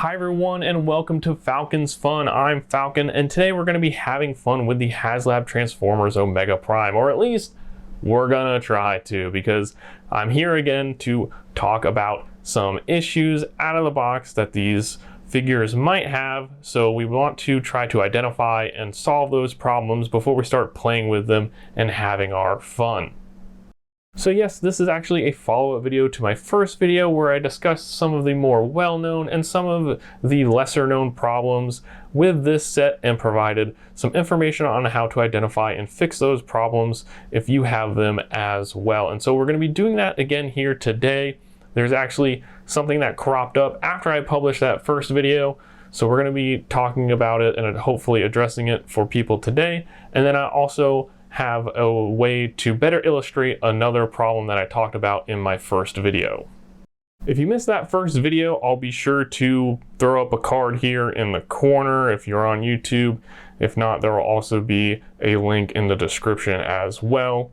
Hi everyone and welcome to Falcon's Fun. I'm Falcon and today we're going to be having fun with the Haslab Transformers Omega Prime, or at least we're going to try to, because I'm here again to talk about some issues out of the box that these figures might have. So we want to try to identify and solve those problems before we start playing with them and having our fun. So yes, this is actually a follow-up video to my first video where I discussed some of the more well-known and some of the lesser-known problems with this set and provided some information on how to identify and fix those problems if you have them as well. And so we're going to be doing that again here today. There's actually something that cropped up after I published that first video, so we're going to be talking about it and hopefully addressing it for people today. And then I also have a way to better illustrate another problem that I talked about in my first video. If you missed that first video, I'll be sure to throw up a card here in the corner if you're on YouTube. If not, there will also be a link in the description as well.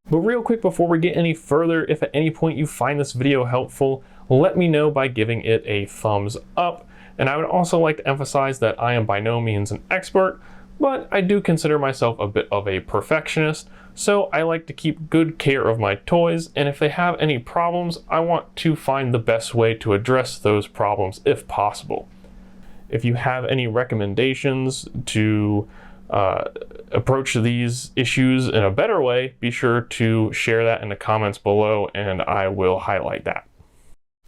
But real quick before we get any further, if at any point you find this video helpful, let me know by giving it a thumbs up. And I would also like to emphasize that I am by no means an expert, but I do consider myself a bit of a perfectionist, so I like to keep good care of my toys, and if they have any problems, I want to find the best way to address those problems if possible. If you have any recommendations to approach these issues in a better way, be sure to share that in the comments below and I will highlight that.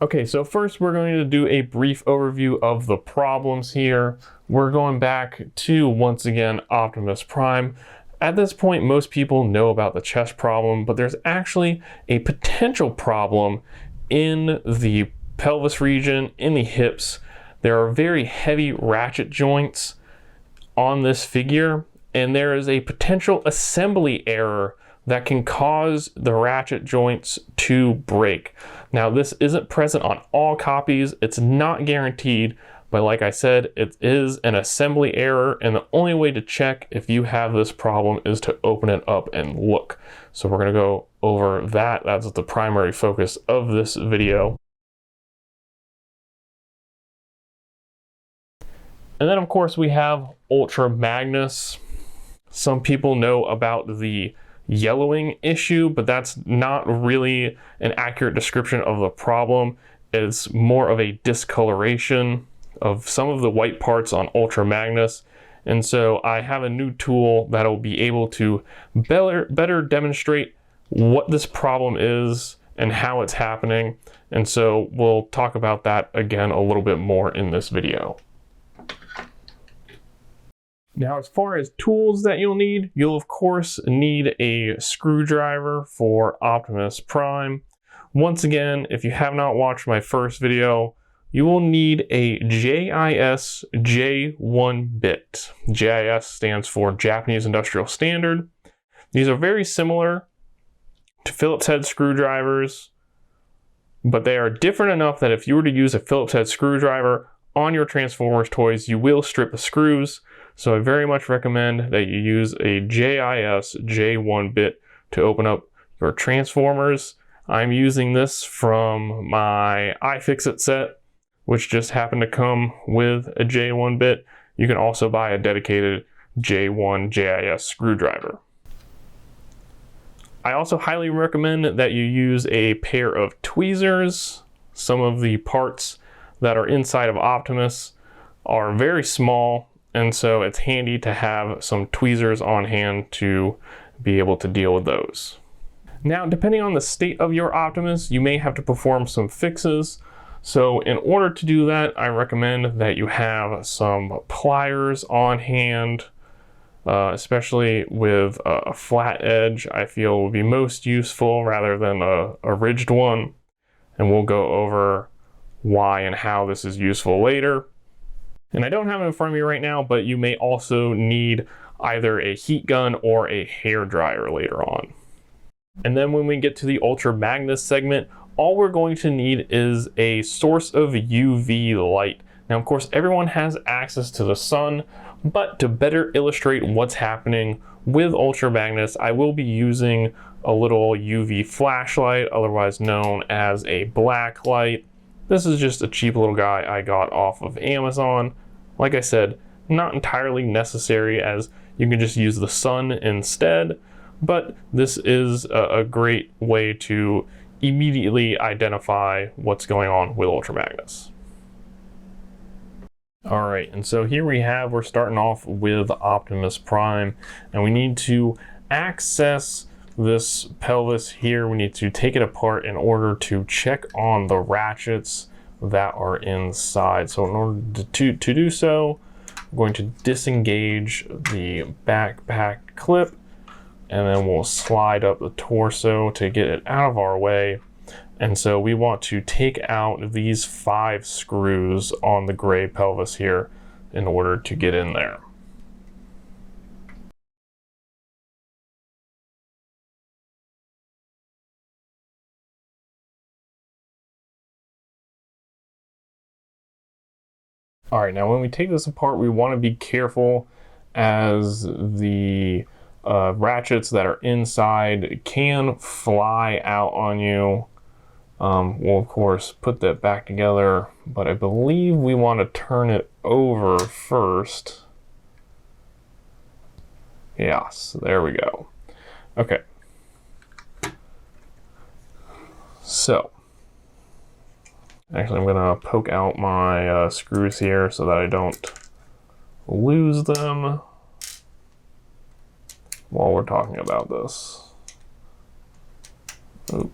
Okay, so first we're going to do a brief overview of the problems here. We're going back to, once again, Optimus Prime. At this point, most people know about the chest problem, but there's actually a potential problem in the pelvis region, in the hips. There are very heavy ratchet joints on this figure, and there is a potential assembly error that can cause the ratchet joints to break. Now, this isn't present on all copies, it's not guaranteed, but like I said, it is an assembly error, and the only way to check if you have this problem is to open it up and look. So we're gonna go over that. That's the primary focus of this video. And then of course we have Ultra Magnus. Some people know about the yellowing issue, but that's not really an accurate description of the problem. It's more of a discoloration of some of the white parts on Ultra Magnus. And so I have a new tool that'll be able to better demonstrate what this problem is and how it's happening. And so we'll talk about that again a little bit more in this video. Now, as far as tools that you'll of course need a screwdriver for Optimus Prime. Once again, if you have not watched my first video, you will need a JIS J1 bit. JIS stands for Japanese Industrial Standard. These are very similar to Phillips head screwdrivers, but they are different enough that if you were to use a Phillips head screwdriver on your Transformers toys, you will strip the screws. So I very much recommend that you use a JIS J1 bit to open up your Transformers. I'm using this from my iFixit set, which just happened to come with a J1 bit. You can also buy a dedicated J1 JIS screwdriver. I also highly recommend that you use a pair of tweezers. Some of the parts that are inside of Optimus are very small, and so it's handy to have some tweezers on hand to be able to deal with those. Now, depending on the state of your Optimus, you may have to perform some fixes. So in order to do that, I recommend that you have some pliers on hand, especially with a flat edge. I feel would be most useful rather than a ridged one. And we'll go over why and how this is useful later. And I don't have it in front of me right now, but you may also need either a heat gun or a hair dryer later on. And then when we get to the Ultra Magnus segment, all we're going to need is a source of UV light. Now, of course, everyone has access to the sun, but to better illustrate what's happening with Ultra Magnus, I will be using a little UV flashlight, otherwise known as a black light. This is just a cheap little guy I got off of Amazon. Like I said, not entirely necessary, as you can just use the sun instead, but this is a great way to immediately identify what's going on with Ultra Magnus. All right, and so here we're starting off with Optimus Prime, and we need to access this pelvis here. We need to take it apart in order to check on the ratchets that are inside. So in order to do so, I'm going to disengage the backpack clip, and then we'll slide up the torso to get it out of our way. And so we want to take out these 5 screws on the gray pelvis here in order to get in there. All right, now when we take this apart, we want to be careful, as the ratchets that are inside can fly out on you. We'll of course put that back together, but I believe we want to turn it over first. Yes, there we go. Okay. So, actually I'm gonna poke out my screws here so that I don't lose them while we're talking about this. Oop.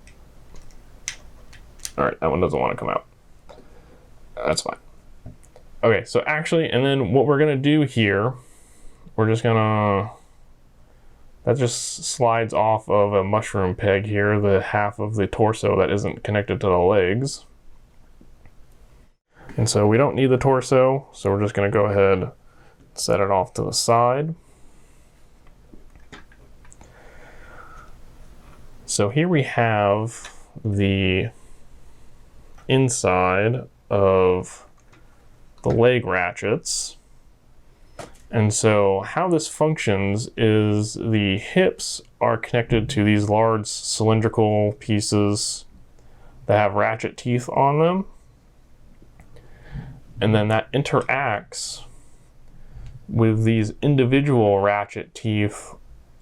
All right, that one doesn't want to come out. That's fine. Okay, so actually, and then what we're gonna do here, we're just gonna, that just slides off of a mushroom peg here, the half of the torso that isn't connected to the legs. And so we don't need the torso, so we're just gonna go ahead and set it off to the side. So here we have the inside of the leg ratchets. And so how this functions is the hips are connected to these large cylindrical pieces that have ratchet teeth on them. And then that interacts with these individual ratchet teeth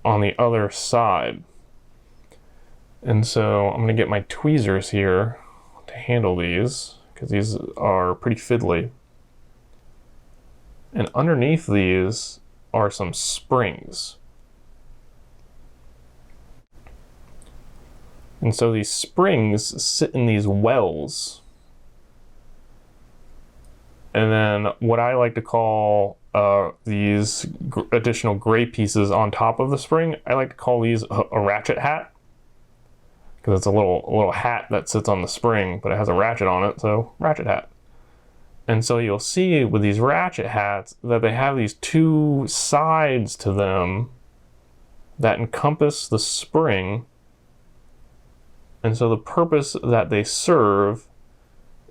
on the other side. And so I'm going to get my tweezers here to handle these, because these are pretty fiddly. And underneath these are some springs. And so these springs sit in these wells. And then what I like to call these additional gray pieces on top of the spring, I like to call these a ratchet hat. Because it's a little hat that sits on the spring, but it has a ratchet on it, so ratchet hat. And so you'll see with these ratchet hats that they have these 2 sides to them that encompass the spring. And so the purpose that they serve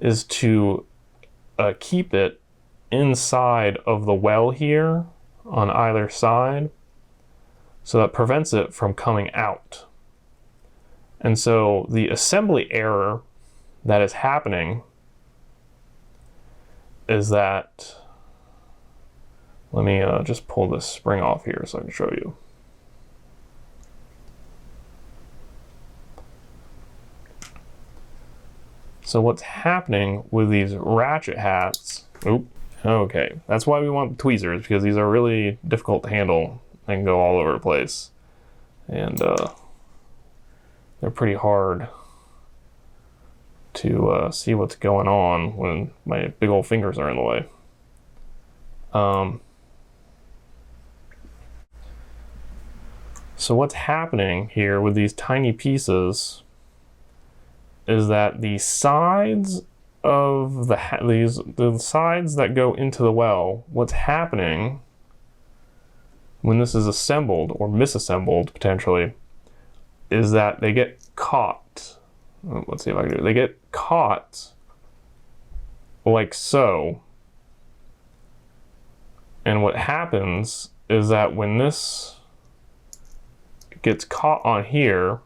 is to keep it inside of the well here on either side, so that prevents it from coming out. And so the assembly error that is happening is that, let me just pull this spring off here so I can show you. So what's happening with these ratchet hats, okay, that's why we want the tweezers, because these are really difficult to handle and can go all over the place. And they're pretty hard to see what's going on when my big old fingers are in the way. So what's happening here with these tiny pieces is that the sides of the sides that go into the well, what's happening when this is assembled or misassembled potentially, is that they get caught. Let's see if I can do it. They get caught like so. And what happens is that when this gets caught on here,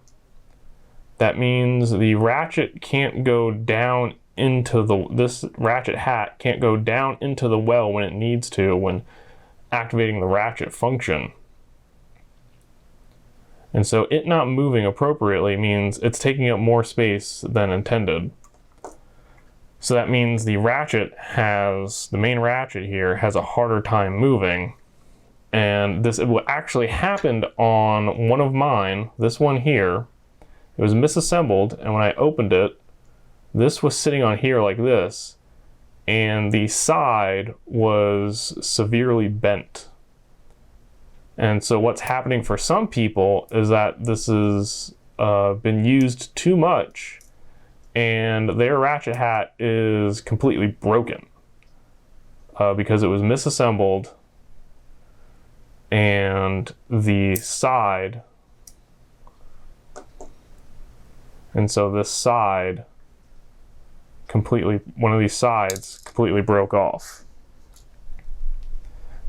that means the ratchet can't go down into this ratchet hat can't go down into the well when it needs to when activating the ratchet function. And so it not moving appropriately means it's taking up more space than intended. So that means the main ratchet here has a harder time moving. And this actually happened on one of mine, this one here. It was misassembled, and when I opened it, this was sitting on here like this, and the side was severely bent. And so what's happening for some people is that this has been used too much, and their ratchet hat is completely broken because it was misassembled, and the side, and so this side one of these sides completely broke off.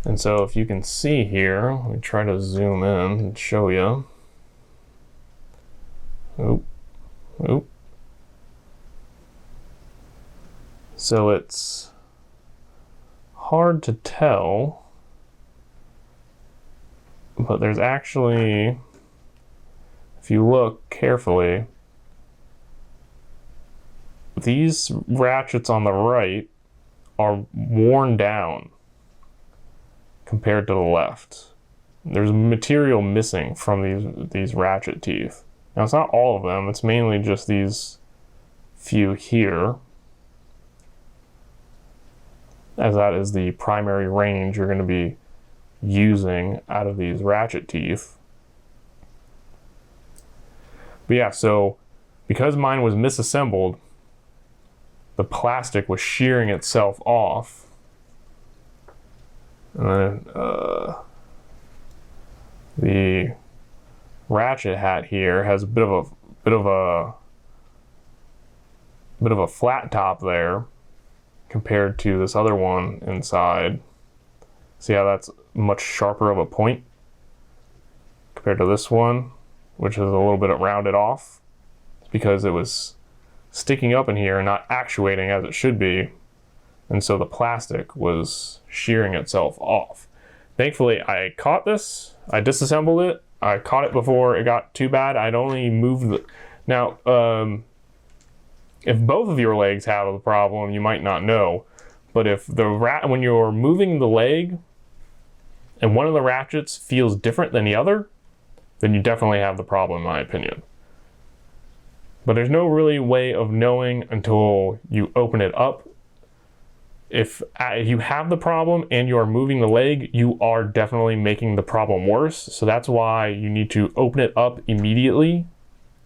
And so if you can see here, let me try to zoom in and show you. Oop. So it's hard to tell, but there's actually, if you look carefully, these ratchets on the right are worn down compared to the left. There's material missing from these ratchet teeth. Now it's not all of them, it's mainly just these few here, as that is the primary range you're going to be using out of these ratchet teeth. But yeah, so because mine was misassembled, the plastic was shearing itself off. And then the ratchet hat here has a bit of a flat top there compared to this other one inside. See how that's much sharper of a point compared to this one, which is a little bit rounded off. It's because it was sticking up in here and not actuating as it should be, and so the plastic was shearing itself off. Thankfully, I caught this, I disassembled it, I caught it before it got too bad. I'd only moved the... Now, if both of your legs have a problem, you might not know, but if when you're moving the leg and one of the ratchets feels different than the other, then you definitely have the problem, in my opinion. But there's no really way of knowing until you open it up. If you have the problem and you are moving the leg, you are definitely making the problem worse. So that's why you need to open it up immediately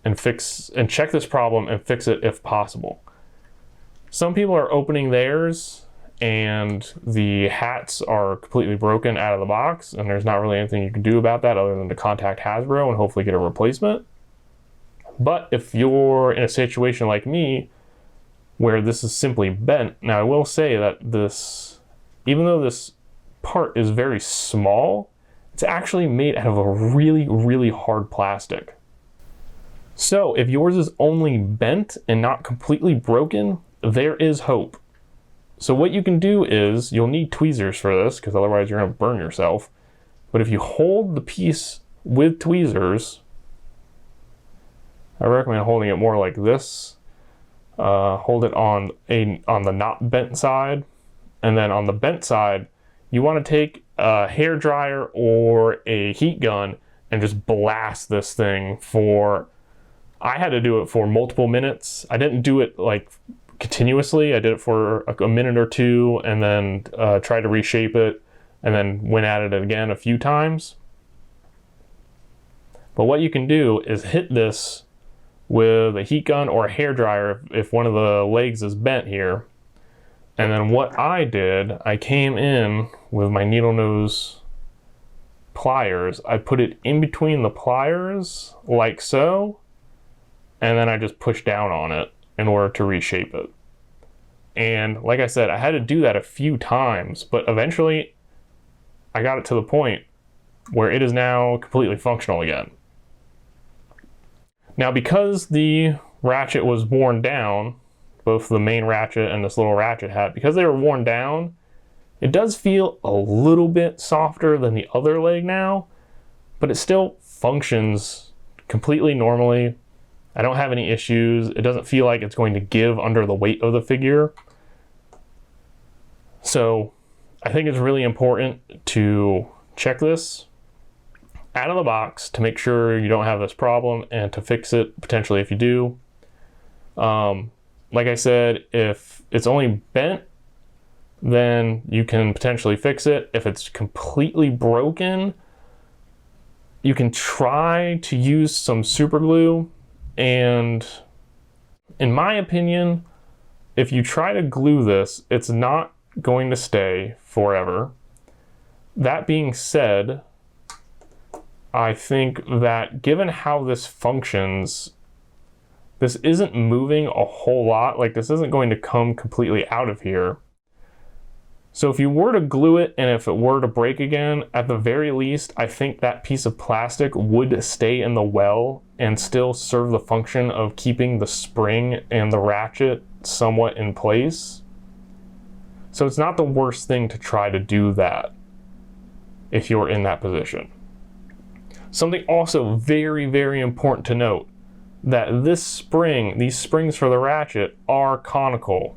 and check this problem and fix it if possible. Some people are opening theirs and the hats are completely broken out of the box, and there's not really anything you can do about that other than to contact Hasbro and hopefully get a replacement. But if you're in a situation like me, where this is simply bent, now I will say that even though this part is very small, it's actually made out of a really, really hard plastic. So if yours is only bent and not completely broken, there is hope. So what you can do is, you'll need tweezers for this, because otherwise you're going to burn yourself. But if you hold the piece with tweezers, I recommend holding it more like this. Hold it on the not bent side, and then on the bent side, you want to take a hair dryer or a heat gun and just blast this thing for. I had to do it for multiple minutes. I didn't do it like continuously. I did it for a minute or two, and then tried to reshape it, and then went at it again a few times. But what you can do is hit this with a heat gun or a hair dryer if one of the legs is bent here. And then what I did, I came in with my needle nose pliers. I put it in between the pliers like so, and then I just pushed down on it in order to reshape it. And like I said, I had to do that a few times, but eventually I got it to the point where it is now completely functional again. Now, because the ratchet was worn down both the main ratchet and this little ratchet hat, because they were worn down, it does feel a little bit softer than the other leg now, but it still functions completely normally. I don't have any issues. It doesn't feel like it's going to give under the weight of the figure. So I think it's really important to check this out of the box to make sure you don't have this problem and to fix it potentially if you do. Like I said, if it's only bent, then you can potentially fix it. If it's completely broken, you can try to use some super glue. And in my opinion, if you try to glue this, it's not going to stay forever. That being said, I think that given how this functions, this isn't moving a whole lot. Like, this isn't going to come completely out of here. So if you were to glue it and if it were to break again, at the very least, I think that piece of plastic would stay in the well and still serve the function of keeping the spring and the ratchet somewhat in place. So it's not the worst thing to try to do that if you're in that position. Something also very, very important to note, that these springs for the ratchet are conical.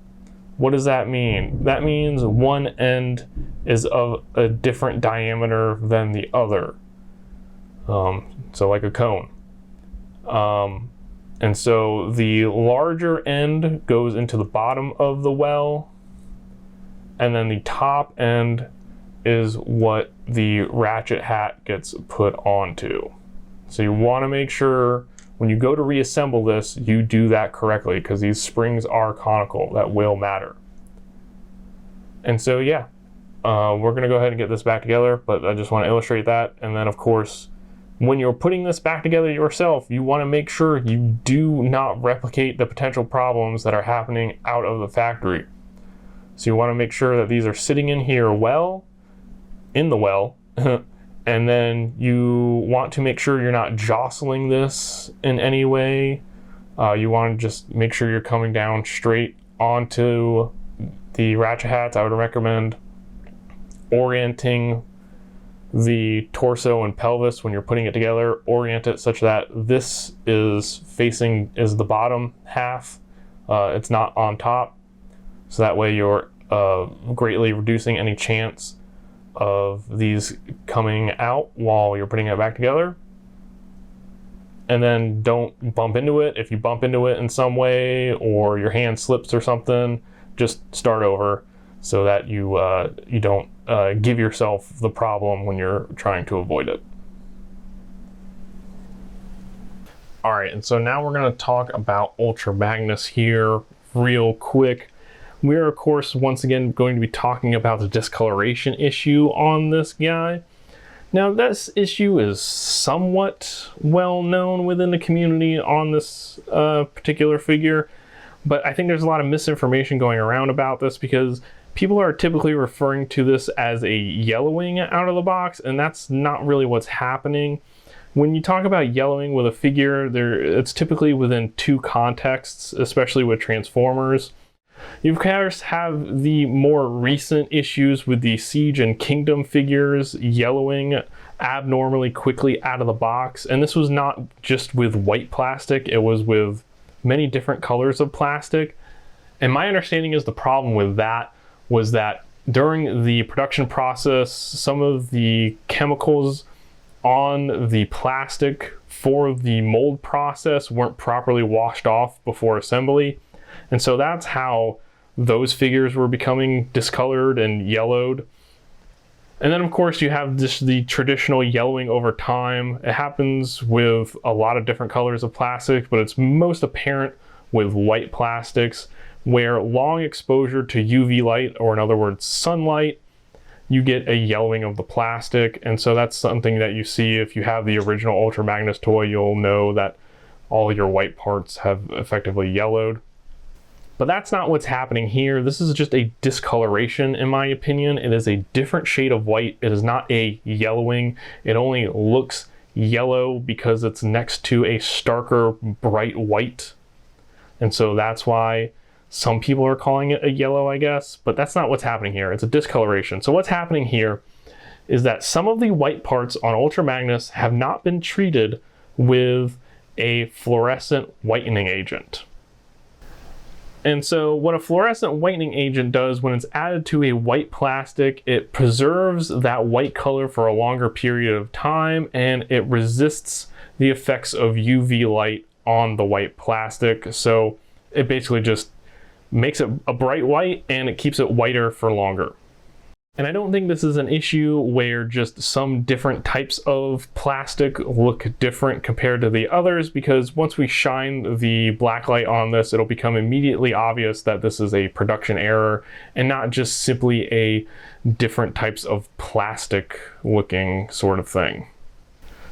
What does that mean? That means one end is of a different diameter than the other. So like a cone. And so the larger end goes into the bottom of the well, and then the top end is what the ratchet hat gets put onto. So you want to make sure when you go to reassemble this, you do that correctly, because these springs are conical. That will matter. And so yeah, we're gonna go ahead and get this back together, but I just want to illustrate that. And then of course, when you're putting this back together yourself, you want to make sure you do not replicate the potential problems that are happening out of the factory. So you want to make sure that these are sitting in here well, in the well, and then you want to make sure you're not jostling this in any way. You want to just make sure you're coming down straight onto the ratchet hats. I would recommend orienting the torso and pelvis when you're putting it together. Orient it such that this is the bottom half. It's not on top. So that way you're greatly reducing any chance of these coming out while you're putting it back together. And then don't bump into it. If you bump into it in some way or your hand slips or something, just start over so that you don't give yourself the problem when you're trying to avoid it. All right, and so now we're going to talk about Ultra Magnus here real quick. We're, of course, once again going to be talking about the discoloration issue on this guy. Now, this issue is somewhat well known within the community on this particular figure, but I think there's a lot of misinformation going around about this, because people are typically referring to this as a yellowing out of the box, and that's not really what's happening. When you talk about yellowing with a figure, it's typically within two contexts, especially with Transformers. You of course have the more recent issues with the Siege and Kingdom figures yellowing abnormally quickly out of the box, and this was not just with white plastic, it was with many different colors of plastic. And my understanding is the problem with that was that during the production process, some of the chemicals on the plastic for the mold process weren't properly washed off before assembly. And so that's how those figures were becoming discolored and yellowed. And then of course you have just the traditional yellowing over time. It happens with a lot of different colors of plastic, but it's most apparent with white plastics, where long exposure to UV light, or in other words sunlight, you get a yellowing of the plastic. And so that's something that you see if you have the original Ultra Magnus toy. You'll know that all your white parts have effectively yellowed. But that's not what's happening here. This is just a discoloration, in my opinion. It is a different shade of white. It is not a yellowing. It only looks yellow because it's next to a starker bright white. And so that's why Some people are calling it a yellow, I guess, but that's not what's happening here. It's a discoloration. So what's happening here is that some of the white parts on Ultra Magnus have not been treated with a fluorescent whitening agent. And so what a fluorescent whitening agent does when it's added to a white plastic, it preserves that white color for a longer period of time, and it resists the effects of UV light on the white plastic. So it basically just makes it a bright white, and it keeps it whiter for longer. And I don't think this is an issue where just some different types of plastic look different compared to the others, because once we shine the black light on this, it'll become immediately obvious that this is a production error and not just simply a different types of plastic looking sort of thing.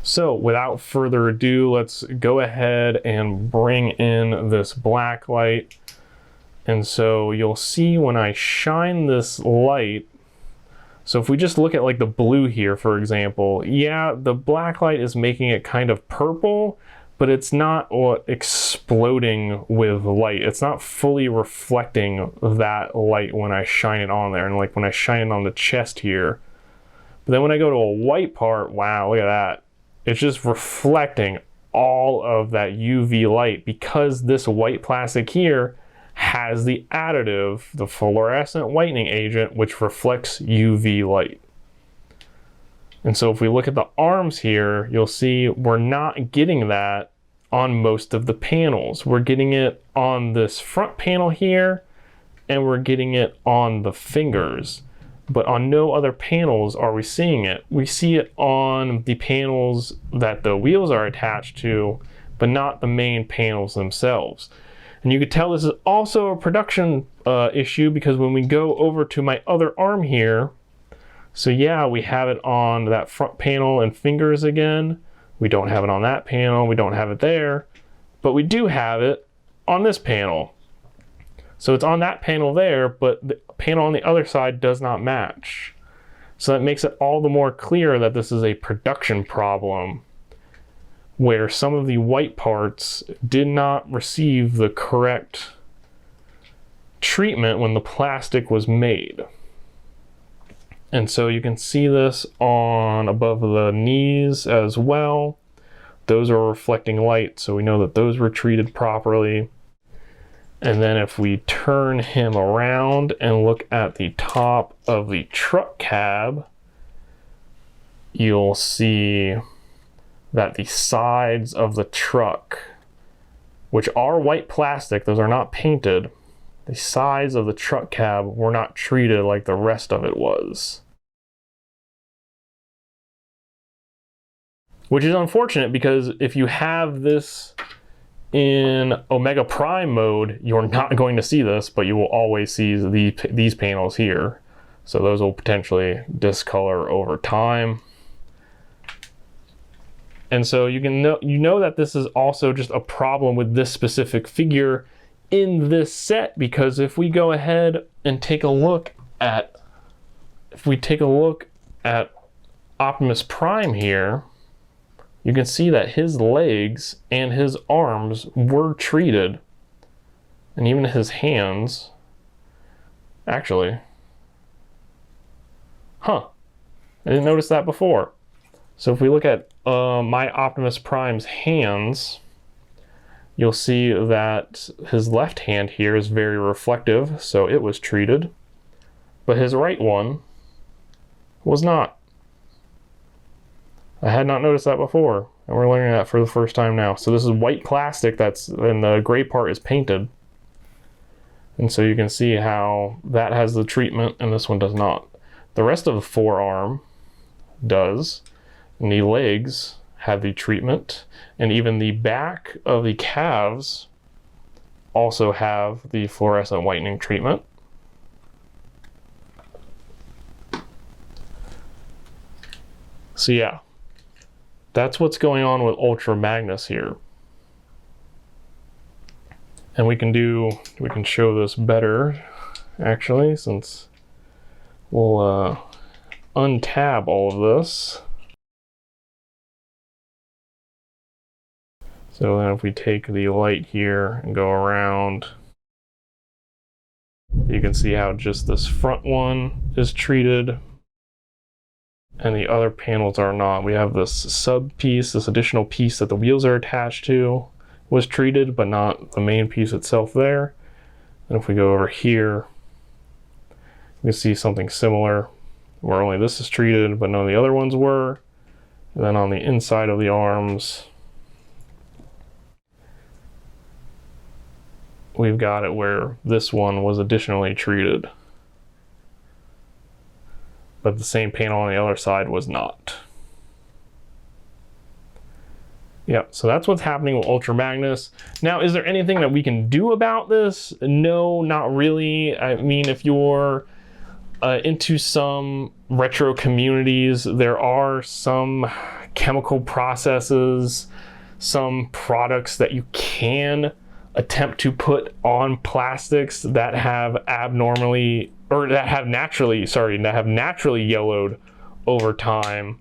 So without further ado, let's go ahead and bring in this black light. And so you'll see when I shine this light, so if we just look at like the blue here, for example, yeah, the black light is making it kind of purple, but it's not exploding with light. It's not fully reflecting that light when I shine it on there. And like when I shine it on the chest here. But then when I go to a white part, wow, look at that. It's just reflecting all of that UV light because this white plastic here has the additive, the fluorescent whitening agent, which reflects UV light. And so if we look at the arms here, you'll see we're not getting that on most of the panels. We're getting it on this front panel here, and we're getting it on the fingers. But on no other panels are we seeing it. We see it on the panels that the wheels are attached to, but not the main panels themselves. And you could tell this is also a production issue, because when we go over to my other arm here, so yeah, we have it on that front panel and fingers again. We don't have it on that panel, we don't have it there, but we do have it on this panel. So it's on that panel there, but the panel on the other side does not match. So that makes it all the more clear that this is a production problem, where some of the white parts did not receive the correct treatment when the plastic was made. And so you can see this on above the knees as well. Those are reflecting light, so we know that those were treated properly. And then if we turn him around and look at the top of the truck cab, you'll see that the sides of the truck, which are white plastic, those are not painted, the sides of the truck cab were not treated like the rest of it was. Which is unfortunate, because if you have this in Omega Prime mode, you're not going to see this, but you will always see these panels here. So those will potentially discolor over time. And so you know that this is also just a problem with this specific figure in this set, because if we go ahead and take a look at, Optimus Prime here, you can see that his legs and his arms were treated, and even his hands. Actually, I didn't notice that before. So if we look at my Optimus Prime's hands, you'll see that his left hand here is very reflective, so it was treated, but his right one was not. I had not noticed that before, and we're learning that for the first time now. So this is white plastic and the gray part is painted. And so you can see how that has the treatment and this one does not. The rest of the forearm does, and the legs have the treatment, and even the back of the calves also have the fluorescent whitening treatment. So yeah, that's what's going on with Ultra Magnus here. And we can show this better, actually, since we'll untab all of this. So then if we take the light here and go around You can see how just this front one is treated and the other panels are not. We have this sub piece, this additional piece that the wheels are attached to was treated, but not the main piece itself there. And if we go over here, we can see something similar where only this is treated, but none of the other ones were. And then on the inside of the arms, we've got it where this one was additionally treated, but the same panel on the other side was not. Yeah, so that's what's happening with Ultra Magnus. Now, is there anything that we can do about this? No, not really. I mean, if you're into some retro communities, there are some chemical processes, some products that you can attempt to put on plastics that have naturally yellowed over time.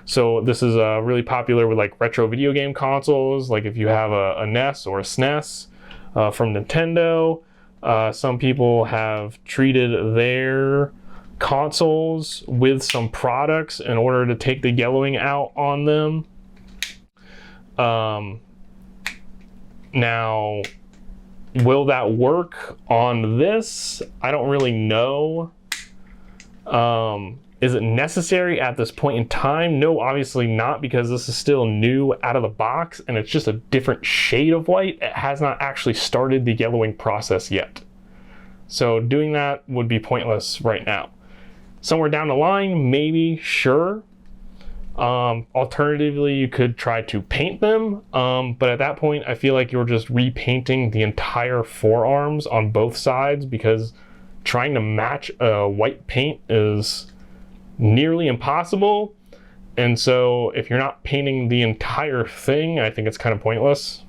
So this is really popular with like retro video game consoles. Like if you have a NES or a SNES from Nintendo, some people have treated their consoles with some products in order to take the yellowing out on them. Now, will that work on this? I don't really know. Is it necessary at this point in time? No, obviously not, because this is still new out of the box and it's just a different shade of white. It has not actually started the yellowing process yet. So doing that would be pointless right now. Somewhere down the line, maybe, sure. Alternatively, you could try to paint them, but at that point, I feel like you're just repainting the entire forearms on both sides, because trying to match a white paint is nearly impossible. And so if you're not painting the entire thing, I think it's kind of pointless.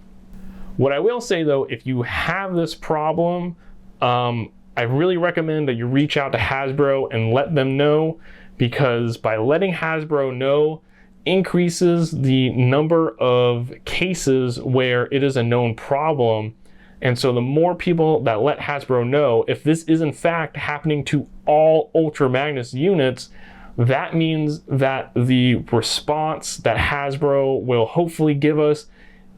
What I will say though, if you have this problem, I really recommend that you reach out to Hasbro and let them know, because by letting Hasbro know increases the number of cases where it is a known problem. And so the more people that let Hasbro know, if this is in fact happening to all Ultra Magnus units, that means that the response that Hasbro will hopefully give us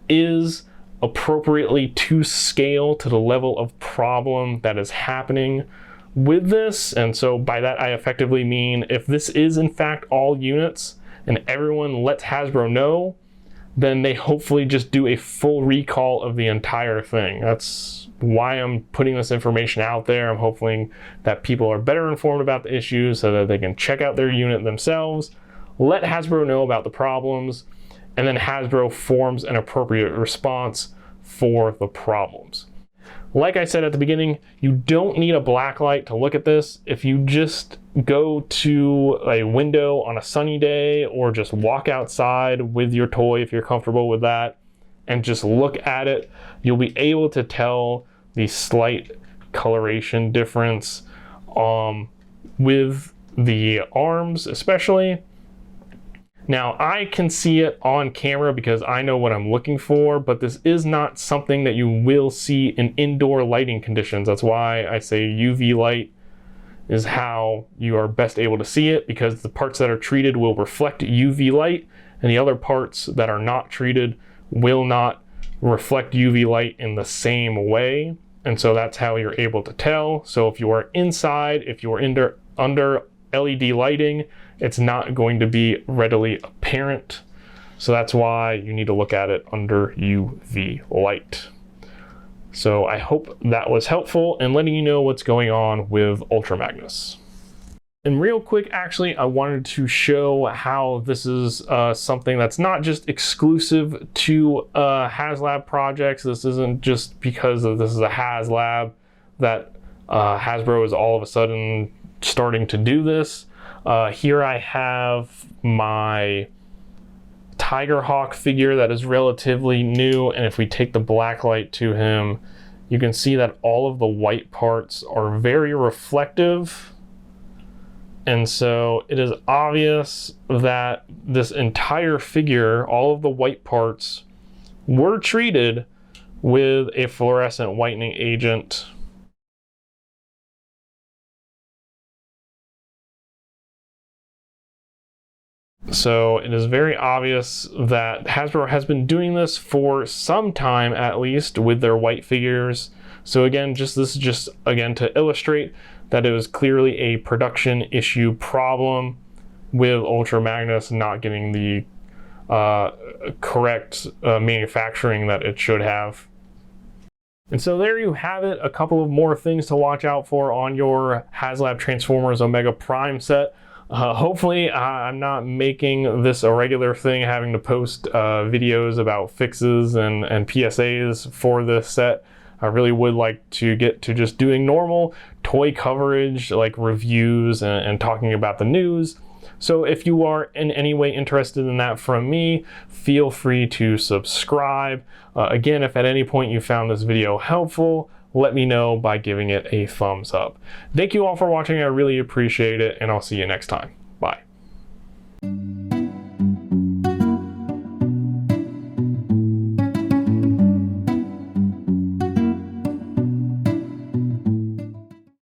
is appropriately to scale to the level of problem that is happening with this. And so by that I effectively mean, if this is in fact all units and everyone lets Hasbro know, then they hopefully just do a full recall of the entire thing. That's why I'm putting this information out there. I'm hoping that people are better informed about the issues so that they can check out their unit themselves, let Hasbro know about the problems, and then Hasbro forms an appropriate response for the problems. Like I said at the beginning, you don't need a black light to look at this. If you just go to a window on a sunny day, or just walk outside with your toy if you're comfortable with that, and just look at it, you'll be able to tell the slight coloration difference with the arms especially. Now, I can see it on camera because I know what I'm looking for, but this is not something that you will see in indoor lighting conditions. That's why I say UV light is how you are best able to see it, because the parts that are treated will reflect UV light, and the other parts that are not treated will not reflect UV light in the same way. And so that's how you're able to tell. So if you are inside, if you're under LED lighting, it's not going to be readily apparent. So that's why you need to look at it under UV light. So I hope that was helpful in letting you know what's going on with Ultra Magnus. And real quick, actually, I wanted to show how this is something that's not just exclusive to Haslab projects. This isn't just because this is a Haslab that Hasbro is all of a sudden starting to do this. Here I have my Tigerhawk figure that is relatively new, and if we take the black light to him, you can see that all of the white parts are very reflective. And so it is obvious that this entire figure, all of the white parts, were treated with a fluorescent whitening agent So it is very obvious that Hasbro has been doing this for some time at least with their white figures. So again, this is just again to illustrate that it was clearly a production issue problem with Ultra Magnus not getting the correct manufacturing that it should have. And so there you have it, a couple of more things to watch out for on your Haslab Transformers Omega Prime set. Hopefully I'm not making this a regular thing, having to post videos about fixes and PSAs for this set. I really would like to get to just doing normal toy coverage, like reviews and talking about the news. So if you are in any way interested in that from me, feel free to subscribe. Again, if at any point you found this video helpful, let me know by giving it a thumbs up. Thank you all for watching. I really appreciate it, and I'll see you next time.